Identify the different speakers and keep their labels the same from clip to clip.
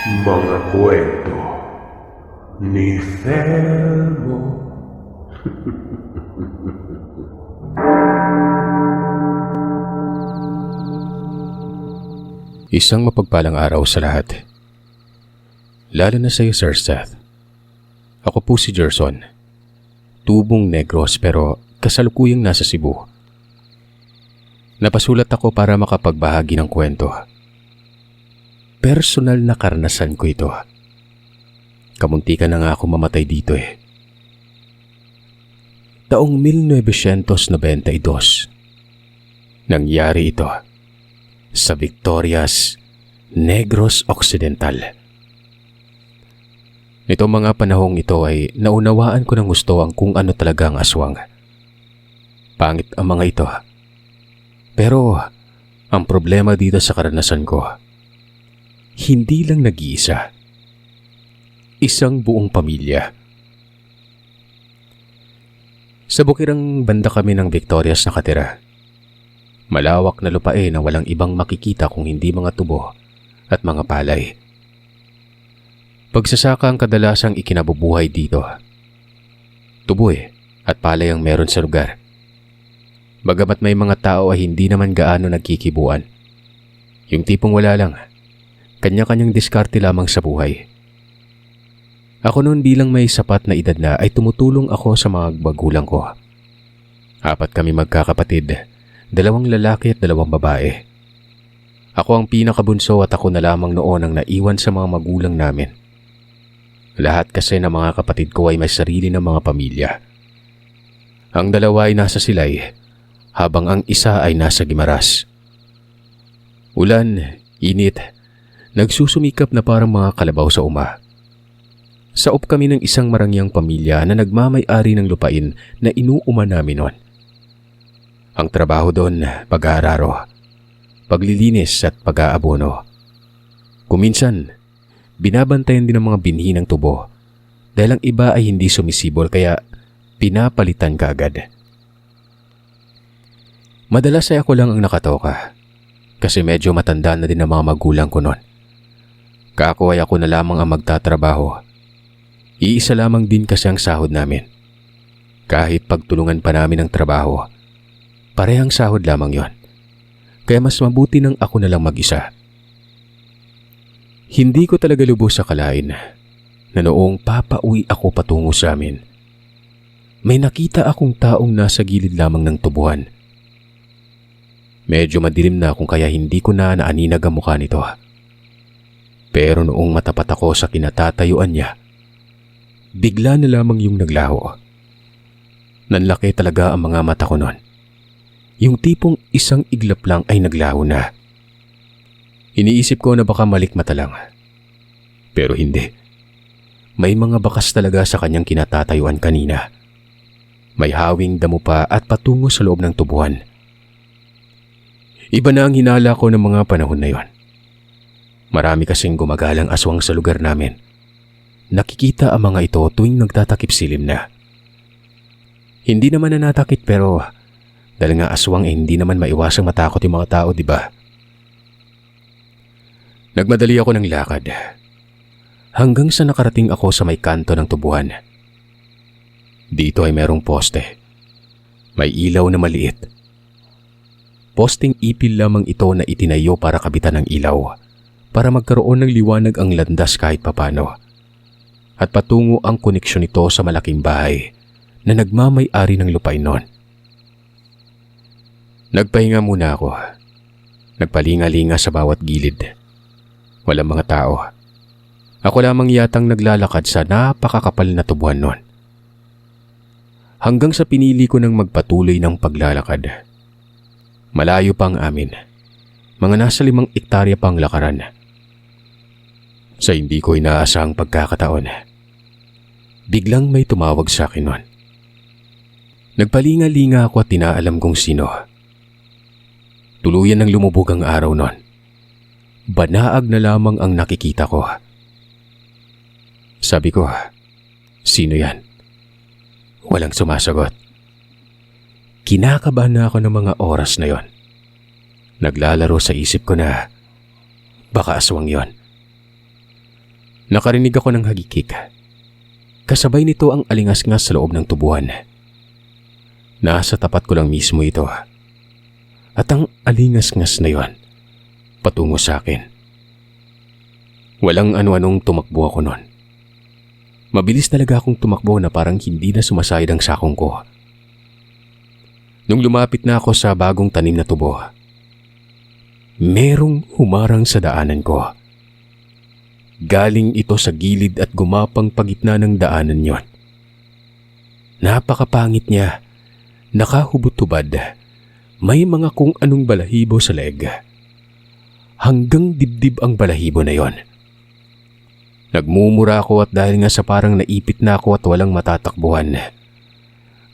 Speaker 1: Mga kwento ni Fermo.
Speaker 2: Isang mapagpalang araw sa lahat. Lalo na sa iyo, Sir Seth. Ako po si Gerson. Tubong Negros pero kasalukuyang nasa Cebu. Napasulat ako para makapagbahagi ng kwento. Personal na karanasan ko ito. Kamuntikan na nga ako mamatay dito eh. Taong 1992. Nangyari ito sa Victorias, Negros Occidental. Nitong mga panahong ito ay naunawaan ko ng gusto ang kung ano talaga ang aswang. Pangit ang mga ito. Pero ang problema dito sa karanasan ko, hindi lang nag-iisa. Isang buong pamilya. Sa bukirang banda kami ng Victorias nakatira. Malawak na lupain na walang ibang makikita kung hindi mga tubo at mga palay. Pagsasaka ang kadalasang ikinabubuhay dito. Tubo at palay ang meron sa lugar. Bagamat may mga tao ay hindi naman gaano nagkikibuan. Yung tipong wala lang, kanya-kanyang diskarte lamang sa buhay. Ako noon bilang may sapat na edad na ay tumutulong ako sa mga magulang ko. 4 kami magkakapatid. 2 lalaki at 2 babae. Ako ang pinakabunso at ako na lamang noon ang naiwan sa mga magulang namin. Lahat kasi ng mga kapatid ko ay may sarili ng mga pamilya. Ang 2 ay nasa Silay, habang ang isa ay nasa Guimaras. Ulan, init, nagsusumikap na parang mga kalabaw sa uma. Saop kami ng isang marangyang pamilya na nagmamay-ari ng lupain na inuuma namin noon. Ang trabaho doon, pag-aararo, paglilinis at pag-aabono. Kuminsan, binabantayan din ang mga binhi ng tubo dahil ang iba ay hindi sumisibol kaya pinapalitan kaagad. Madalas ay ako lang ang nakatoka kasi medyo matanda na din ang mga magulang ko noon. Kako ay ako na lamang ang magtatrabaho. Iisa lamang din kasi ang sahod namin. Kahit pagtulungan pa namin ang trabaho, parehang sahod lamang yon. Kaya mas mabuti nang ako na lang mag-isa. Hindi ko talaga lubos sa kalain na noong papauwi ako patungo sa amin, may nakita akong taong nasa gilid lamang ng tubuhan. Medyo madilim na kung kaya hindi ko na naaninag ang mukha nito. Pero noong matapat ako sa kinatatayuan niya, bigla na lamang yung naglaho. Nanlaki talaga ang mga mata ko noon. Yung tipong isang iglap lang ay naglaho na. Iniisip ko na baka malikmata lang. Pero hindi. May mga bakas talaga sa kanyang kinatatayuan kanina. May hawing damo pa at patungo sa loob ng tubuhan. Iba na ang hinala ko ng mga panahon na yon. Marami kasing gumagalang aswang sa lugar namin. Nakikita ang mga ito tuwing nagtatakip silim na. Hindi naman na natakit pero dahil nga aswang hindi naman maiwasang matakot yung mga tao, di ba? Nagmadali ako ng lakad. Hanggang sa nakarating ako sa may kanto ng tubuhan. Dito ay merong poste. May ilaw na maliit. Posting ipil lamang ito na itinayo para kabitan ng ilaw. Para magkaroon ng liwanag ang landas kahit papano. At patungo ang koneksyon nito sa malaking bahay na nagmamay-ari ng lupain noon. Nagpahinga muna ako. Nagpalinga-linga sa bawat gilid. Walang mga tao. Ako lamang yatang naglalakad sa napakakapal na tubuhan noon. Hanggang sa pinili ko ng magpatuloy ng paglalakad. Malayo pang amin. Mga nasa 5 ektarya pang lakaran. Sa hindi ko inaasahang pagkakataon, biglang may tumawag sa akin noon. Nagpalinga-linga ako at tinaalam kong sino. Tuluyan ng lumubog ang araw noon. Banaag na lamang ang nakikita ko. Sabi ko, sino yan? Walang sumasagot. Kinakabahan na ako ng mga oras na yon. Naglalaro sa isip ko na baka aswang yon. Nakarinig ako ng hagikik. Kasabay nito ang alingas-ngas sa loob ng tubuhan. Nasa tapat ko lang mismo ito. At ang alingas-ngas na yon, patungo sa akin. Walang ano-anong tumakbo ako noon. Mabilis talaga akong tumakbo na parang hindi na sumasayad ang sakong ko. Nung lumapit na ako sa bagong tanim na tubo, merong humarang sa daanan ko. Galing ito sa gilid at gumapang pagitna ng daanan yon. Napakapangit niya, nakahubot-hubad, may mga kung anong balahibo sa leeg. Hanggang dibdib ang balahibo na yon. Nagmumura ako at dahil nga sa parang naipit na ako at walang matatakbuhan.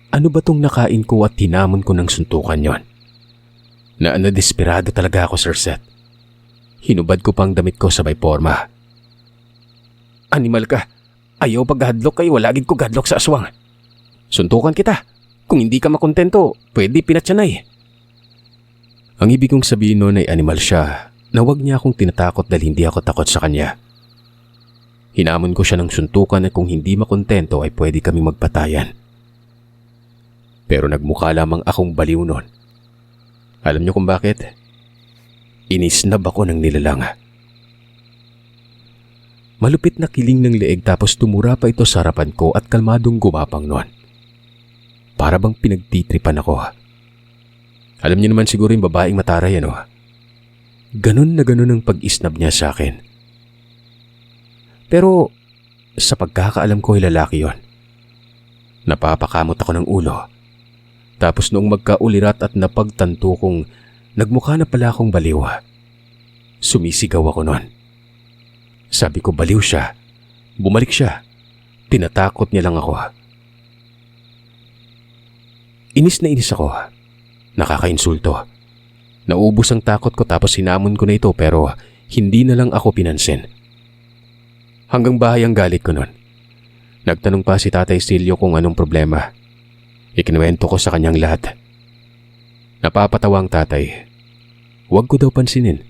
Speaker 2: Ano ba tong nakain ko at hinamon ko ng suntukan yon? Desperado talaga ako, Sir Seth. Hinubad ko pang damit ko sabay porma. Animal ka, ayaw pag-hadlock kayo, walagid ko gadlock sa aswang. Suntukan kita, kung hindi ka makontento, pwede pinatsanay. Ang ibig kong sabihin noon ay animal siya, na wag niya akong tinatakot dahil hindi ako takot sa kanya. Hinamon ko siya ng suntukan at kung hindi makontento ay pwede kami magpatayan. Pero nagmukha lamang akong baliw noon. Alam niyo kung bakit? Inisnab ako ng nilalang. Malupit na kiling ng leeg tapos tumura pa ito sa harapan ko at kalmadong gumapang noon. Para bang pinagtitripan ako. Alam niyo naman siguro yung babaeng mataray ano? Ganon na ganon ang pag-isnab niya sa akin. Pero sa pagkakaalam ko ay lalaki yon. Napapakamot ako ng ulo. Tapos noong magkaulirat at napagtanto kong nagmukha na pala akong baliw, sumisigaw ako noon. Sabi ko baliw siya. Bumalik siya. Tinatakot niya lang ako. Inis na inis ako. Nakakainsulto. Naubos ang takot ko tapos hinamon ko na ito pero hindi na lang ako pinansin. Hanggang bahay ang galit ko noon. Nagtanong pa si Tatay Silio kung anong problema. Ikinuwento ko sa kanyang lahat. Napapatawa ang tatay. Huwag ko daw pansinin.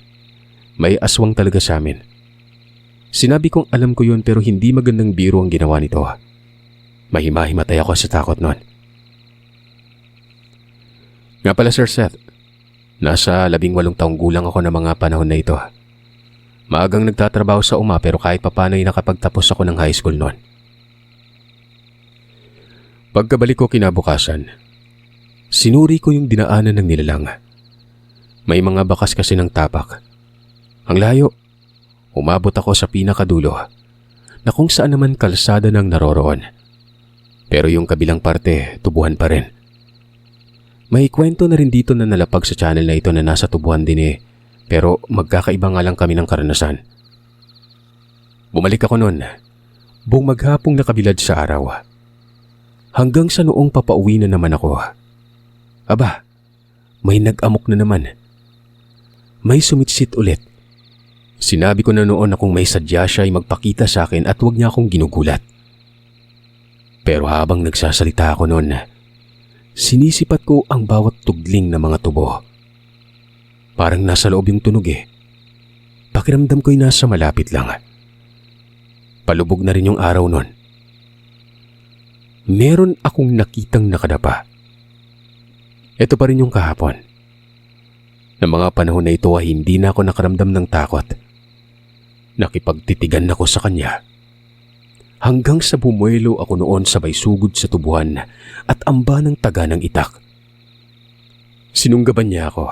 Speaker 2: May aswang talaga sa amin. Sinabi kong alam ko yun pero hindi magandang biro ang ginawa nito. Mahimahimatay ako sa takot noon. Nga pala Sir Seth, nasa 18 taong gulang ako ng mga panahon na ito. Maagang nagtatrabaho sa UMA pero kahit papano ay nakapagtapos ako ng high school noon. Pagkabalik ko kinabukasan, sinuri ko yung dinaanan ng nilalang. May mga bakas kasi ng tapak. Ang layo, umabot ako sa pinakadulo na kung saan naman kalsada ng naroroon. Pero yung kabilang parte, tubuhan pa rin. May kwento na rin dito na nalapag sa channel na ito na nasa tubuhan din pero magkakaiba nga lang kami ng karanasan. Bumalik ako noon, buong maghapong nakabilad sa araw. Hanggang sa noong papauwi na naman ako. Aba, may nag-amok na naman. May sumitsit ulit. Sinabi ko na noon na kung may sadya siya ay magpakita sa akin at huwag niya akong ginugulat. Pero habang nagsasalita ako noon, sinisipat ko ang bawat tugling ng mga tubo. Parang nasa loob yung tunog Pakiramdam ko'y nasa malapit lang. Palubog na rin yung araw noon. Meron akong nakitang nakadapa. Ito pa rin yung kahapon. Ng mga panahon na ito ay hindi na ako nakaramdam ng takot. Nakipagtitigan ako sa kanya. Hanggang sa bumuelo ako noon sabay sugod sa tubuhan at amba ng taga ng itak. Sinunggaban niya ako.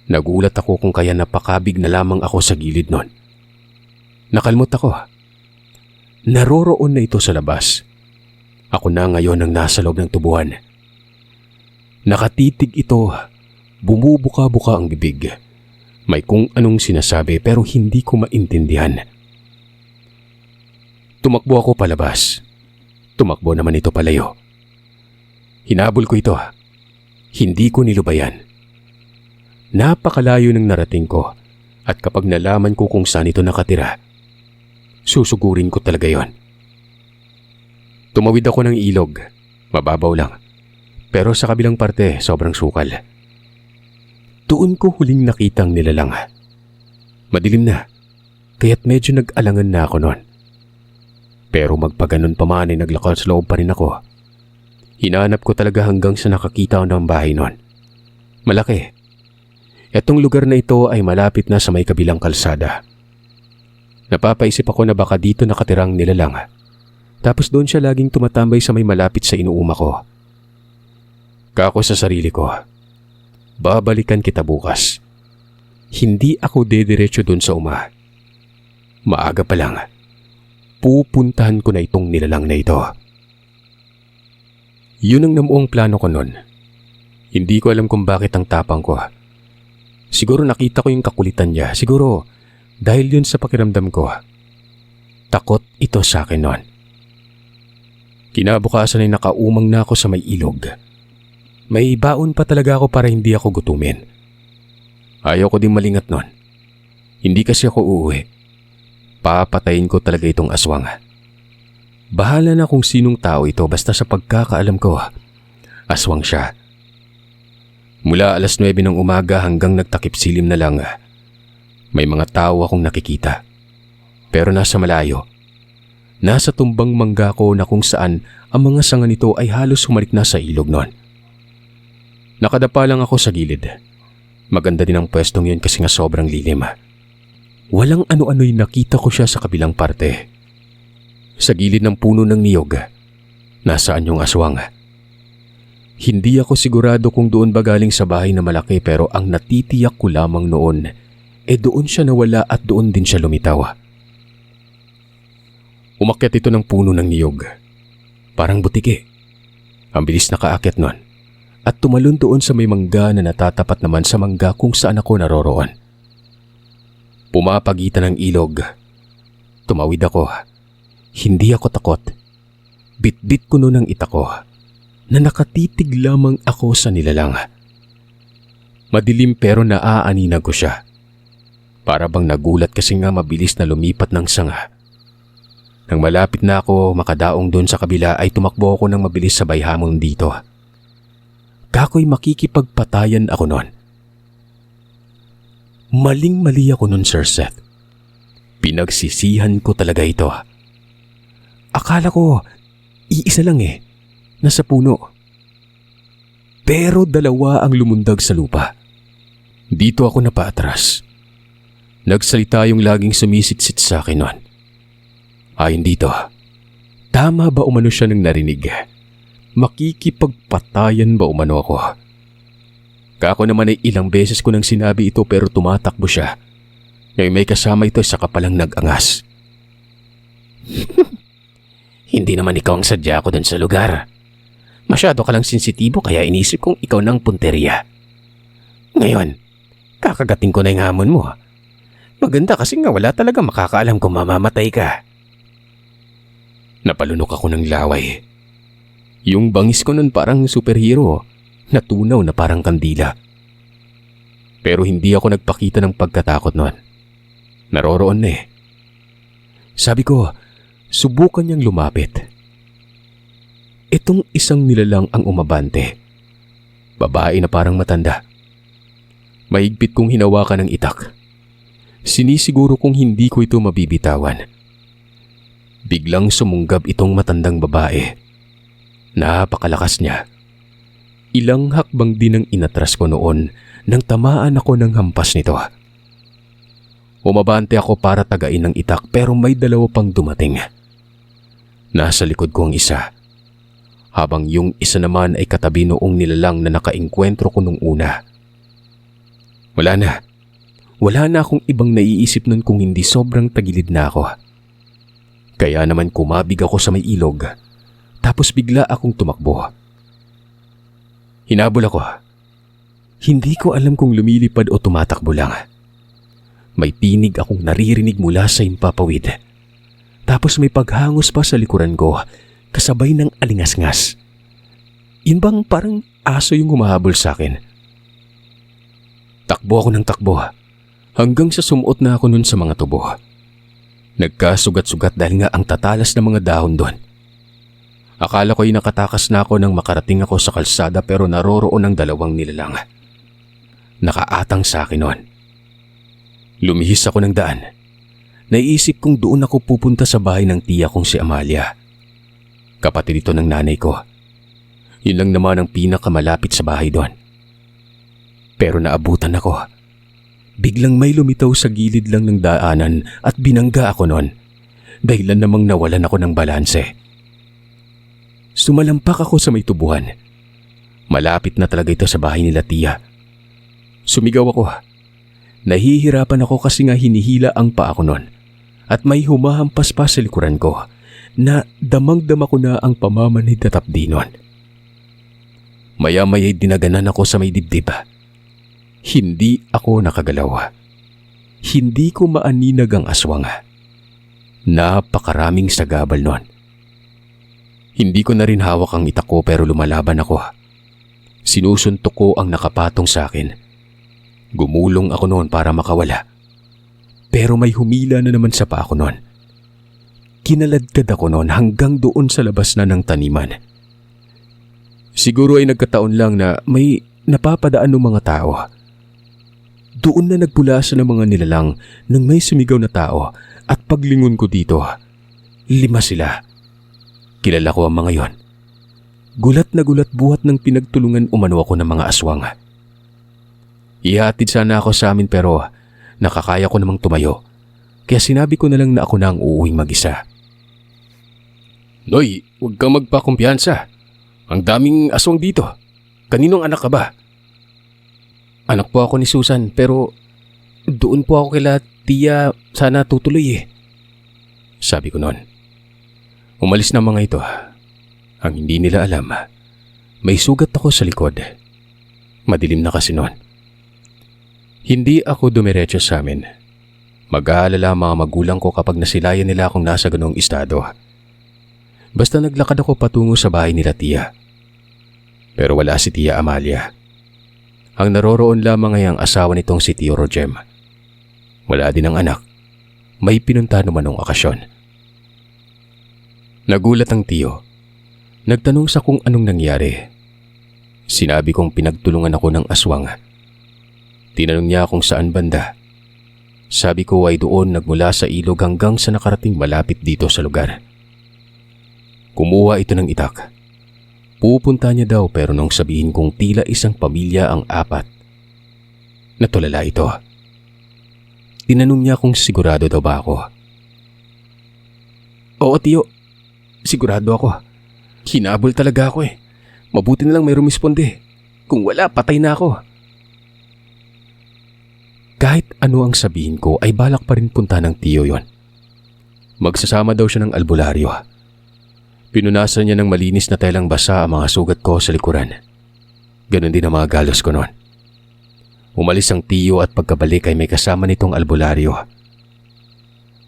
Speaker 2: Nagulat ako kung kaya napakabig na lamang ako sa gilid noon. Nakalmot ako. Naroroon na ito sa labas. Ako na ngayon ang nasa loob ng tubuhan. Nakatitig ito, bumubuka-buka ang bibig. May kung anong sinasabi pero hindi ko maintindihan. Tumakbo ako palabas. Tumakbo naman ito palayo. Hinabol ko ito. Hindi ko nilubayan. Napakalayo ng narating ko at kapag nalaman ko kung saan ito nakatira, susugurin ko talaga yon. Tumawid ako ng ilog, mababaw lang, pero sa kabilang parte sobrang sukal. Doon ko huling nakitang nilalang. Madilim na, kaya't medyo nag-alangan na ako noon. Pero magpaganon pa man ay naglakas loob pa rin ako. Hinanap ko talaga hanggang sa nakakita ko ng bahay nun. Malaki. Itong lugar na ito ay malapit na sa may kabilang kalsada. Napapaisip ako na baka dito nakatirang nilalang. Tapos doon siya laging tumatambay sa may malapit sa inuuma ko. Kako sa sarili ko, babalikan kita bukas. Hindi ako dediretso doon sa uma. Maaga pa lang, pupuntahan ko na itong nilalang na ito. Yun ang namuong plano ko noon. Hindi ko alam kung bakit ang tapang ko. Siguro nakita ko yung kakulitan niya. Siguro dahil yun sa pakiramdam ko. Takot ito sa akin noon. Kinabukasan ay nakaumang na ako sa may ilog. May baon pa talaga ako para hindi ako gutumin. Ayaw ko din malingat noon. Hindi kasi ako uuwi. Papatayin ko talaga itong aswang. Bahala na kung sinong tao ito basta sa pagkakaalam ko, aswang siya. Mula alas 9 ng umaga hanggang nagtakip silim na lang, may mga tao akong nakikita. Pero nasa malayo. Nasa tumbang mangga ko na kung saan ang mga sanga nito ay halos humalik na sa ilog noon. Nakadapa lang ako sa gilid. Maganda din ang pwestong yun kasi nga sobrang lilim. Walang ano-ano'y nakita ko siya sa kabilang parte. Sa gilid ng puno ng niyog, nasaan yung aswang? Hindi ako sigurado kung doon ba galing sa bahay na malaki pero ang natitiyak ko lamang noon doon siya nawala at doon din siya lumitaw. Umakyat ito ng puno ng niyog. Parang butike. Ang bilis nakaakyat nun at tumalon doon sa may mangga na natatapat naman sa mangga kung saan ako naroroon. Pumapagitan ng ilog. Tumawid ako. Hindi ako takot. Bit-bit ko noon ang itak ko na nakatitig lamang ako sa nilalang. Madilim pero naaaninag ko siya. Para bang nagulat kasi nga mabilis na lumipat ng sanga. Nang malapit na ako makadaong doon sa kabila ay tumakbo ako ng mabilis sabay hamon dito. Kako'y makikipagpatayan ako noon. Maling-mali ako noon, Sir Seth. Pinagsisihan ko talaga ito. Akala ko, iisa lang nasa puno. Pero dalawa ang lumundag sa lupa. Dito ako napaatras. Nagsalita yung laging sumisitsit sa akin noon. Ayon dito, tama ba umano siya ng narinig? Makikipagpatayan ba umano ako? Kako naman ay ilang beses ko nang sinabi ito pero tumatakbo siya. Ngayon may kasama ito saka palang nag-angas. Hindi naman ikaw ang sadya ko dun sa lugar. Masyado ka lang sensitibo kaya inisip kong ikaw ng punteriya. Ngayon, kakagating ko na yung hamon mo. Maganda kasi nga wala talaga makakaalam kung mamamatay ka. Napalunok ako ng laway. Yung bangis ko nun parang superhero, natunaw na parang kandila. Pero hindi ako nagpakita ng pagkatakot nun. Naroroon na Sabi ko, subukan niyang lumapit. Itong isang nilalang ang umabante. Babae na parang matanda. Mahigpit kong hinawakan ng itak. Sinisiguro kong hindi ko ito mabibitawan. Biglang sumunggab itong matandang babae. Napakalakas niya. Ilang hakbang din ang inatras ko noon nang tamaan ako ng hampas nito. Umabante ako para tagain ng itak pero may dalawa pang dumating. Nasa likod ko ang isa. Habang yung isa naman ay katabi noong nilalang na nakaengkwentro ko nung una. Wala na akong ibang naiisip nun kung hindi sobrang tagilid na ako. Kaya naman kumabig ako sa may ilog. Tapos bigla akong tumakbo. Hinabol ako. Hindi ko alam kung lumilipad o tumatakbo lang. May tinig akong naririnig mula sa himpapawid. Tapos may paghangos pa sa likuran ko kasabay ng alingasngas. Yun bang parang aso yung humahabol sa akin. Takbo ako ng takbo hanggang sa sumuot na ako nun sa mga tubo. Nagkasugat-sugat dahil nga ang tatalas ng mga dahon doon. Akala ko ay nakatakas na ako nang makarating ako sa kalsada pero naroroon ang dalawang nilalang. Nakaatang sa akin noon. Lumihis ako ng daan. Naiisip kong doon ako pupunta sa bahay ng tiya kong si Amalia. Kapatid ito ng nanay ko. Yun lang naman ang pinakamalapit sa bahay doon. Pero naabutan ako. Biglang may lumitaw sa gilid lang ng daanan at binangga ako noon. Dahilan namang nawalan ako ng balanse. Sumalampak ako sa may tubuhan. Malapit na talaga ito sa bahay nila tiya. Sumigaw ako. Nahihirapan ako kasi nga hinihila ang paa ko noon. At may humahampas pa sa likuran ko na damang-dama ko na ang pamamanhid na tapdi noon. Maya-maya'y dinaganan ako sa may dibdib. Hindi ako nakagalaw. Hindi ko maaninag ang aswang. Napakaraming sagabal noon. Hindi ko na rin hawak ang itak ko pero lumalaban ako. Sinusuntok ko ang nakapatong sa akin. Gumulong ako noon para makawala. Pero may humila na naman sa paa ko noon. Kinaladkad ako noon hanggang doon sa labas na ng taniman. Siguro ay nagkataon lang na may napapadaan ng mga tao. Doon na nagpulasan ng mga nilalang nang may sumigaw na tao at paglingon ko dito, 5 sila. Kilala ko ang mga yon. Gulat na gulat buhat ng pinagtulungan umano ako ng mga aswang. Ihatid sana ako sa amin pero nakakaya ko namang tumayo. Kaya sinabi ko na lang na ako na ang uuwing mag-isa. Noy, huwag kang magpakumpiyansa. Ang daming aswang dito. Kaninong anak ka ba? Anak po ako ni Susan pero doon po ako kila tiya sana tutuloy eh. Sabi ko noon. Umalis na mga ito. Ang hindi nila alam, may sugat ako sa likod. Madilim na kasi noon. Hindi ako dumiretso sa amin. Mag-aalala ang mga magulang ko kapag nasilayan nila akong nasa ganong estado. Basta naglakad ako patungo sa bahay nila tiya. Pero wala si tiya Amalia. Ang naroroon lamang ay ang asawa nitong si Tio Rojem. Wala din ang anak. May pinunta naman ng okasyon. Nagulat ang tiyo. Nagtanong sa kung anong nangyari. Sinabi kong pinagtulungan ako ng aswang. Tinanong niya kung saan banda. Sabi ko ay doon nagmula sa ilog hanggang sa nakarating malapit dito sa lugar. Kumuha ito ng itak. Pupunta niya daw pero nung sabihin kong tila isang pamilya ang 4. Natulala ito. Tinanong niya kung sigurado daw ba ako. Oo tiyo, sigurado ako. Hinabol talaga ako eh. Mabuti na lang may rumisponde. Kung wala, patay na ako. Kahit ano ang sabihin ko ay balak pa rin punta ng tiyo yon. Magsasama daw siya ng albularyo. Pinunasan niya ng malinis na telang basa ang mga sugat ko sa likuran. Ganon din ang mga galos ko noon. Umalis ang tiyo at pagkabalik ay may kasama nitong albularyo.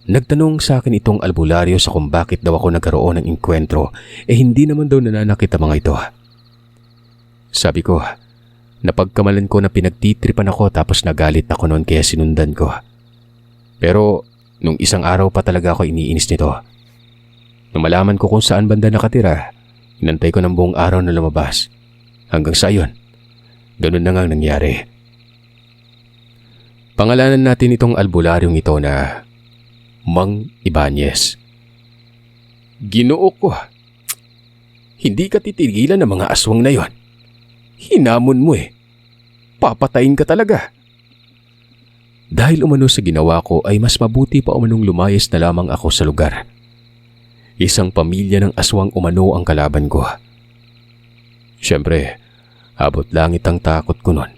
Speaker 2: Nagtanong sa akin itong albularyo sa kung bakit daw ako nagkaroon ng inkwentro hindi naman daw nananakit ang mga ito. Sabi ko, napagkamalan ko na pinagtitripan ako tapos nagalit ako noon kaya sinundan ko. Pero nung isang araw pa talaga ako iniinis nito. Nung malaman ko kung saan banda nakatira, inantay ko ng buong araw na lumabas. Hanggang sa ayon, ganun na nga nangyari. Pangalanan natin itong albularyong ito na Mang Ibanez. Ginoo ko, hindi ka titigilan ng mga aswang na yon. Hinamon mo eh. Papatayin ka talaga. Dahil umano sa ginawa ko ay mas mabuti pa umanong lumayas na lamang ako sa lugar. Isang pamilya ng aswang umano ang kalaban ko. Siyempre, abot langit ang takot ko noon.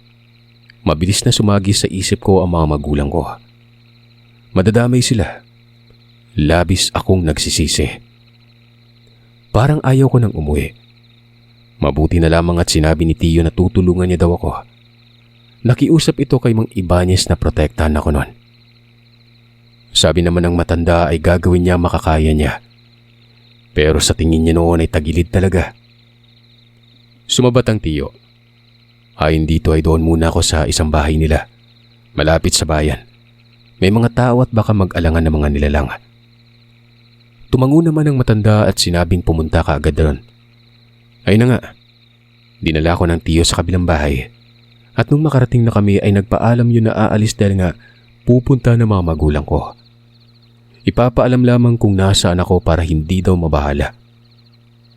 Speaker 2: Mabilis na sumagi sa isip ko ang mga magulang ko. Madadamay sila. Labis akong nagsisisi. Parang ayaw ko nang umuwi. Mabuti na lamang at sinabi ni Tiyo na tutulungan niya daw ako. Nakiusap ito kay Mang Ibanez na protektahan ako noon. Sabi naman ng matanda ay gagawin niya makakaya niya. Pero sa tingin niya noon ay tagilid talaga. Sumabat ang Tiyo. Ayon dito ay doon muna ako sa isang bahay nila. Malapit sa bayan. May mga tao at baka mag-alangan ng mga nilalang. Tumango naman ang matanda at sinabing pumunta ka agad doon. Ay na nga. Dinala ko ng Tiyo sa kabilang bahay. At nung makarating na kami ay nagpaalam yun na aalis dahil nga pupunta ng mga magulang ko. Ipapaalam lamang kung nasaan ako para hindi daw mabahala.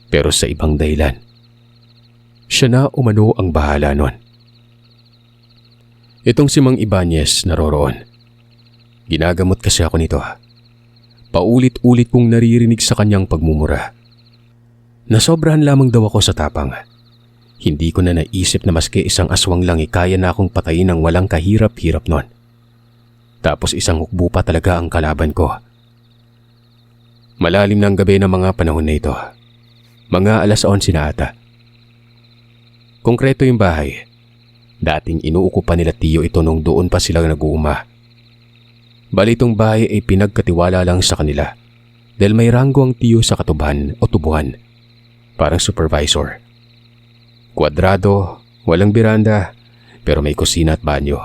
Speaker 2: Pero sa ibang dahilan, siya na umano ang bahala nun. Itong si Mang Ibanez naroroon. Ginagamot kasi ako nito. Paulit-ulit kong naririnig sa kanyang pagmumura. Nasobrahan lamang daw ako sa tapang. Hindi ko na naisip na maski isang aswang lang kaya na akong patayin ng walang kahirap-hirap nun. Tapos isang hukbo pa talaga ang kalaban ko. Malalim ng gabi ng mga panahon na ito. Mga 11:11 na ata. Konkreto yung bahay. Dating inuukupan nila Tiyo ito nung doon pa sila nag-uuma. Balitong bahay ay pinagkatiwala lang sa kanila dahil may ranggo ang Tiyo sa katuban o tubuhan. Parang supervisor. Kwadrado, walang biranda, pero may kusina at banyo.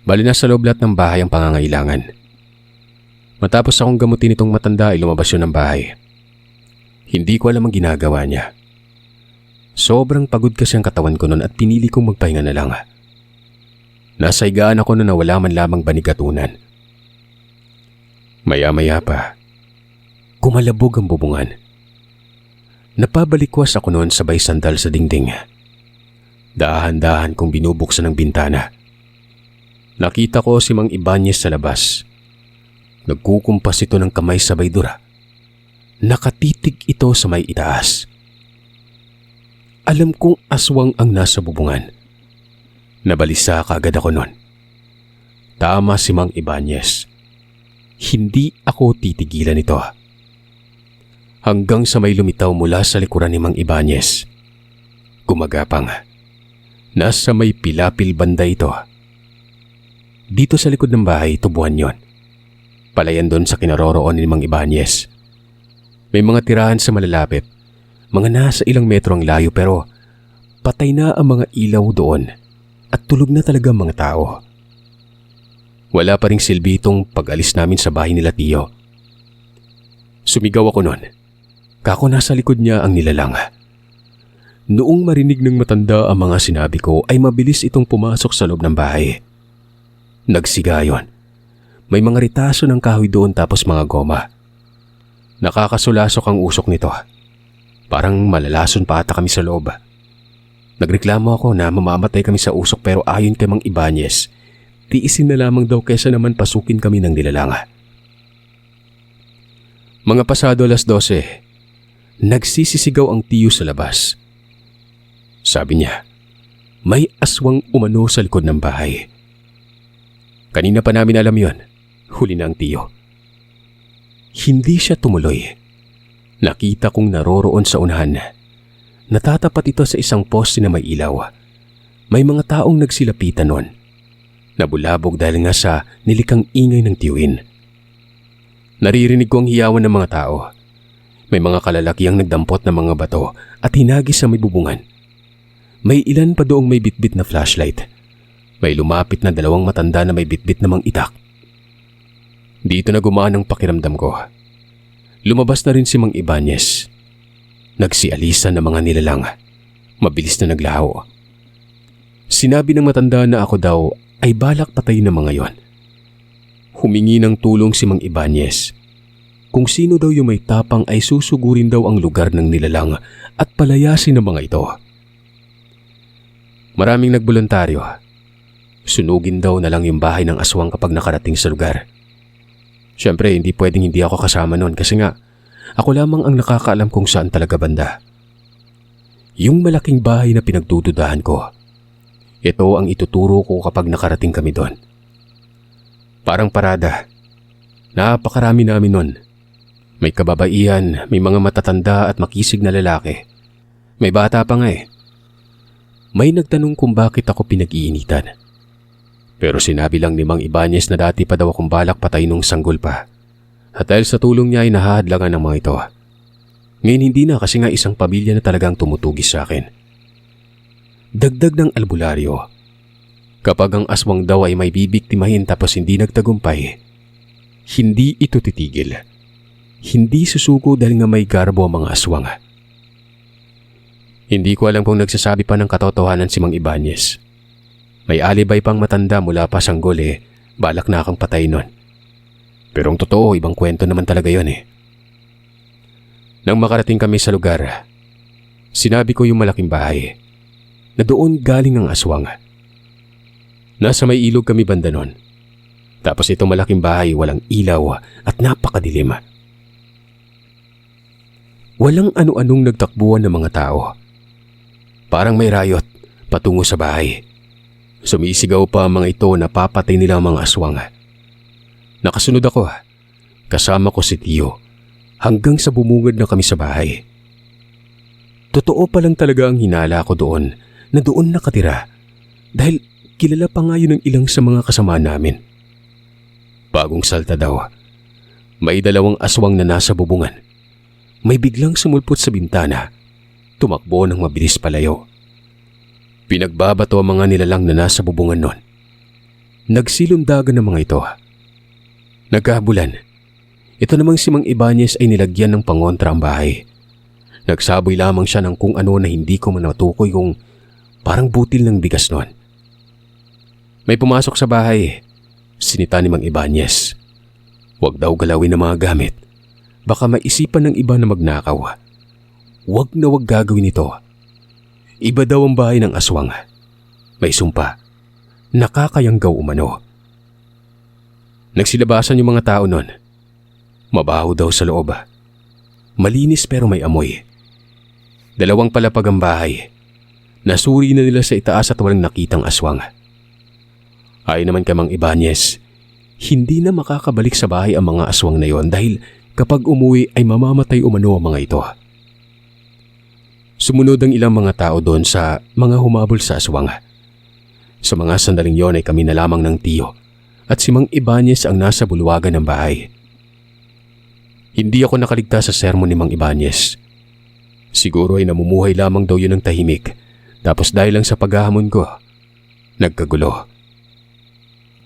Speaker 2: Bali na sa loob lahat ng bahay ang pangangailangan. Matapos akong gamutin itong matanda ay lumabas yun ng bahay. Hindi ko alam ang ginagawa niya. Sobrang pagod kasi ang katawan ko noon at pinili kong magpahinga na lang. Nasaigaan ako na nawala man lamang banigatunan. Maya-maya pa, kumalabog ang bubungan. Napabalikwas ako noon sabay sandal sa dingding. Dahan-dahan kong binubuksan ang bintana. Nakita ko si Mang Ibanez sa labas. Nagkukumpas ito ng kamay sabay dura. Nakatitig ito sa may itaas. Alam kong aswang ang nasa bubungan. Nabalisa kaagad ako noon. Tama si Mang Ibanez. Hindi ako titigilan ito. Hanggang sa may lumitaw mula sa likuran ni Mang Ibanez. Gumagapang. Nasa may pilapil banda ito. Dito sa likod ng bahay, tubuhan yon. Palayan doon sa kinaroroon ni Mang Ibanez. May mga tirahan sa malalapit. Mga nasa ilang metro ang layo pero patay na ang mga ilaw doon at tulog na talaga ang mga tao. Wala pa ring silbi itong pag-alis namin sa bahay nila Tiyo. Sumigaw ako noon. Kako nasa likod niya ang nilalang. Noong marinig ng matanda ang mga sinabi ko ay mabilis itong pumasok sa loob ng bahay. Nagsiga yon. May mga ritaso ng kahoy doon tapos mga goma. Nakakasulasok ang usok nito. Parang malalason pa ata kami sa loob. Nagreklamo ako na mamamatay kami sa usok pero ayon kay Mang Ibanez, tiisin na lamang daw kaysa naman pasukin kami ng nilalanga. Mga pasado 12:00, nagsisisigaw ang Tiyo sa labas. Sabi niya, may aswang umano sa likod ng bahay. Kanina pa namin alam yon, huli na ang Tiyo. Hindi siya tumuloy. Nakita kong naroroon sa unahan. Natatapat ito sa isang poste na may ilaw. May mga taong nagsilapitan nun. Nabulabog dahil nga sa nilikang ingay ng tiyuin. Naririnig ko ang hiyawan ng mga tao. May mga kalalakiang nagdampot ng mga bato at hinagis sa may bubungan. May ilan pa doong may bitbit na flashlight. May lumapit na 2 matanda na may bitbit namang itak. Dito na gumaan ang pakiramdam ko. Lumabas na rin si Mang Ibanez. Nagsialisan ng mga nilalang. Mabilis na naglaho. Sinabi ng matanda na ako daw ay balak patayin ng mga yon. Humingi ng tulong si Mang Ibanez. Kung sino daw yung may tapang ay susugurin daw ang lugar ng nilalang at palayasin ng mga ito. Maraming nagboluntaryo. Sunugin daw na lang yung bahay ng aswang kapag nakarating sa lugar. Siyempre, hindi pwedeng hindi ako kasama noon kasi nga, ako lamang ang nakakaalam kung saan talaga banda. Yung malaking bahay na pinagdududahan ko, ito ang ituturo ko kapag nakarating kami doon. Parang parada. Napakarami namin noon. May kababaihan, may mga matatanda at makisig na lalaki. May bata pa nga eh. May nagtanong kung bakit ako pinag-iinitan. Pero sinabi lang ni Mang Ibanez na dati pa daw akong balak patay nung sanggol pa. At dahil sa tulong niya ay nahahadlangan ng mga ito. Ngayon hindi na kasi nga isang pamilya na talagang tumutugis sa akin. Dagdag ng albularyo. Kapag ang aswang daw ay may bibiktimahin tapos hindi nagtagumpay, hindi ito titigil. Hindi susuko dahil nga may garbo ang mga aswang. Hindi ko alam kung nagsasabi pa ng katotohanan si Mang Ibanez. May alibay pang matanda mula pa sanggol balak na akong patay nun. Pero ang totoo, ibang kwento naman talaga yon eh. Nang makarating kami sa lugar, sinabi ko yung malaking bahay na doon galing ang aswang. Nasa may ilog kami banda nun. Tapos itong malaking bahay walang ilaw at napakadilim. Walang ano-anong nagtakbuhan ng mga tao. Parang may riot patungo sa bahay. Sumisigaw pa ang mga ito na papatay nila ang mga aswang. Nakasunod ako, kasama ko si Tio, hanggang sa bumungad na kami sa bahay. Totoo pa lang talaga ang hinala ko doon na doon nakatira dahil kilala pa nga yun ng ilang sa mga kasama namin. Bagong salta daw, may 2 aswang na nasa bubungan. May biglang sumulpot sa bintana, tumakbo ng mabilis palayo. Pinagbabato ang mga nilalang na nasa bubungan nun. Nagsilundagan ng mga ito. Nagkahabulan. Ito namang si Mang Ibanez ay nilagyan ng pangontra ang bahay. Nagsaboy lamang siya ng kung ano na hindi ko manatukoy kung parang butil ng bigas nun. May pumasok sa bahay. Sinita ni Mang Ibanez. Huwag daw galawin ang mga gamit. Baka maisipan ng iba na magnakaw. Huwag na huwag gagawin ito. Iba daw ang bahay ng aswang. May sumpa. Nakakayanggaw umano. Nagsilabasan yung mga tao nun. Mabaho daw sa loob. Malinis pero may amoy. 2 palapag ang bahay. Nasuri na nila sa itaas at walang nakitang aswang. Ayon naman kay Mang Ibanez, hindi na makakabalik sa bahay ang mga aswang na yon dahil kapag umuwi ay mamamatay umano ang mga ito. Sumunod ang ilang mga tao doon sa mga humabol sa aswang. Sa mga sandaling yon ay kami na lamang ng Tio at si Mang Ibanez ang nasa bulwagan ng bahay. Hindi ako nakaligtas sa sermon ni Mang Ibanez. Siguro ay namumuhay lamang daw yun ng tahimik tapos dahil lang sa paghahamon ko, nagkagulo.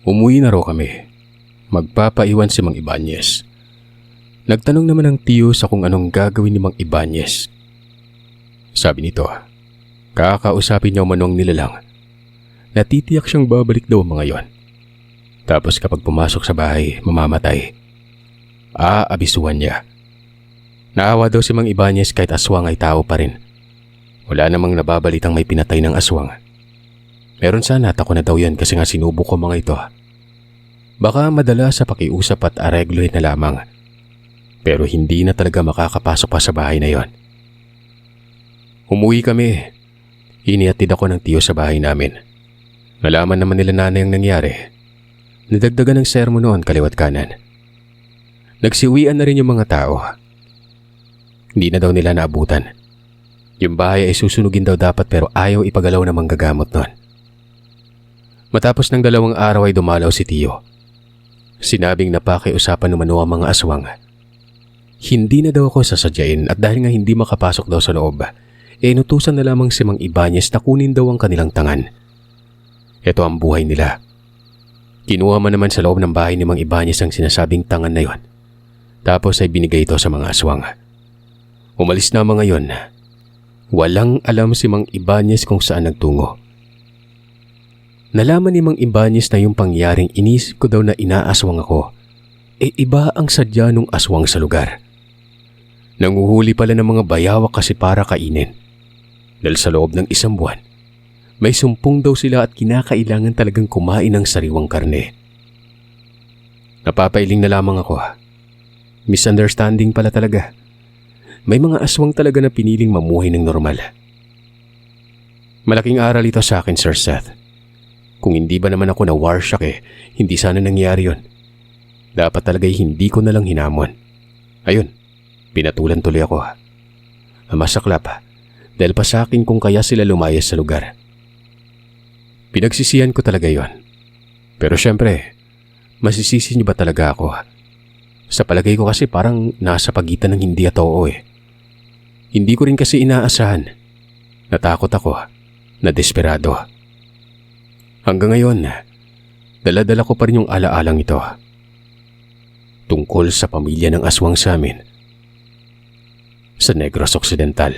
Speaker 2: Umuwi na raw kami. Magpapaiwan si Mang Ibanez. Nagtanong naman ang Tio sa kung anong gagawin ni Mang Ibanez. Sabi nito, kakausapin niya manong nilalang. Natitiyak siyang babalik daw ang mga yon. Tapos kapag pumasok sa bahay, mamamatay. Aabisuhan niya. Naawa daw si Mang Ibanez kahit aswang ay tao pa rin. Wala namang nababalitang may pinatay ng aswang. Meron sana at ako na daw yan kasi nga sinubok ko mga ito. Baka madala sa pakiusap at areglohin na lamang. Pero hindi na talaga makakapasok pa sa bahay na yon. Umuwi kami. Inihatid ako ng Tio sa bahay namin. Nalaman naman nila nanay ang nangyari. Nadagdagan ng sermon noon kaliwat kanan. Nagsiuwian na rin yung mga tao. Hindi na daw nila naabutan. Yung bahay ay susunugin daw dapat pero ayaw ipagalaw ng manggagamot noon. Matapos ng 2 araw ay dumalaw si Tio. Sinabing napakiusapan naman ang mga aswang. Hindi na daw ako sasadyain at dahil nga hindi makapasok daw sa loob, inutusan na lamang si Mang Ibanez na kunin daw ang kanilang tangan. Ito ang buhay nila. Kinuha man naman sa loob ng bahay ni Mang Ibanez ang sinasabing tangan na yon. Tapos ay binigay ito sa mga aswang. Umalis na mga yon. Walang alam si Mang Ibanez kung saan nagtungo. Nalaman ni Mang Ibanez na yung pangyaring inisip ko daw na inaaswang ako, iba ang sadya nung aswang sa lugar. Nanguhuli pala ng mga bayawak kasi para kainin. Dahil sa loob ng 1 buwan, may sumpong daw sila at kinakailangan talagang kumain ng sariwang karne. Napapailing na lamang ako. Misunderstanding pala talaga. May mga aswang talaga na piniling mamuhay ng normal. Malaking aral ito sa akin, Sir Seth. Kung hindi ba naman ako na warshock hindi sana nangyari yon. Dapat talaga hindi ko na lang hinamon. Ayun, pinatulan tuloy ako. Masaklap dahil pa sa akin kung kaya sila lumayas sa lugar. Pinagsisihan ko talaga yon. Pero syempre, masisisi niyo ba talaga ako? Sa palagay ko kasi parang nasa pagitan ng hindi at oo Hindi ko rin kasi inaasahan. Natakot ako, nadesperado. Hanggang ngayon, dala-dala ko pa rin yung alaalang ito. Tungkol sa pamilya ng aswang sa amin sa Negros Occidental.